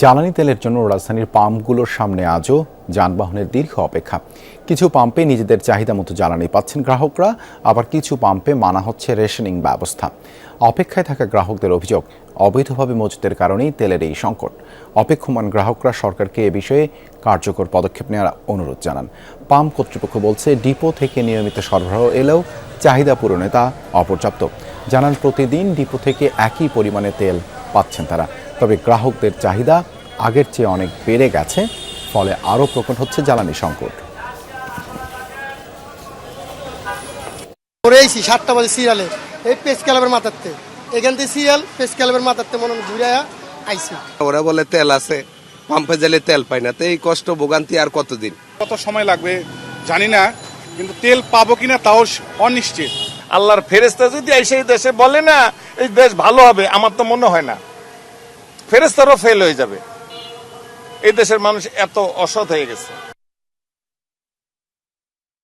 জ্বালানি তেলের জন্য রাজধানীর পাম্পগুলোর সামনে আজও যানবাহনের দীর্ঘ অপেক্ষা। কিছু পাম্পে নিজেদের চাহিদা মতো জ্বালানি পাচ্ছেন গ্রাহকরা, আবার কিছু পাম্পে মানা হচ্ছে রেশনিং ব্যবস্থা। অপেক্ষায় থাকা গ্রাহকদের অভিযোগ, অবৈধভাবে মজুতের কারণেই তেলের এই সংকট। অপেক্ষমান গ্রাহকরা সরকারকে এ বিষয়ে কার্যকর পদক্ষেপ নেওয়ার অনুরোধ জানান। পাম্প কর্তৃপক্ষ বলছে, ডিপো থেকে নিয়মিত সরবরাহ এলেও চাহিদা পূরণে তা অপর্যাপ্ত। জানান, প্রতিদিন ডিপো থেকে একই পরিমাণে তেল পাচ্ছেন তারা, তবে গ্রাহকদের চাহিদা আগের চেয়ে অনেক বেড়ে গেছে, ফলে আরও প্রকট হচ্ছে জ্বালানি সংকট। এইছি 7টা বাজে সিরিয়ালে এই পেস ক্লাবের মাথাতে, এখান থেকে সিরিয়াল পেস ক্লাবের মাথাতে মনে ঘুরে আইছি। ওরা বলে তেল আছে, পাম্পে গেলে তেল পাই না, তো এই কষ্ট ভোগান্তি আর কতদিন, কত সময় লাগবে জানি না, কিন্তু তেল পাবো কিনা তাও অনিশ্চিত। আল্লাহর ফেরেশতা যদি এসে এই দেশে বলে না এই দেশ ভালো হবে, আমার তো মনে হয় না। ফেরেশতারও ফেল হয়ে যাবে। এই দেশের মানুষ এত অসৎ হয়ে গেছে।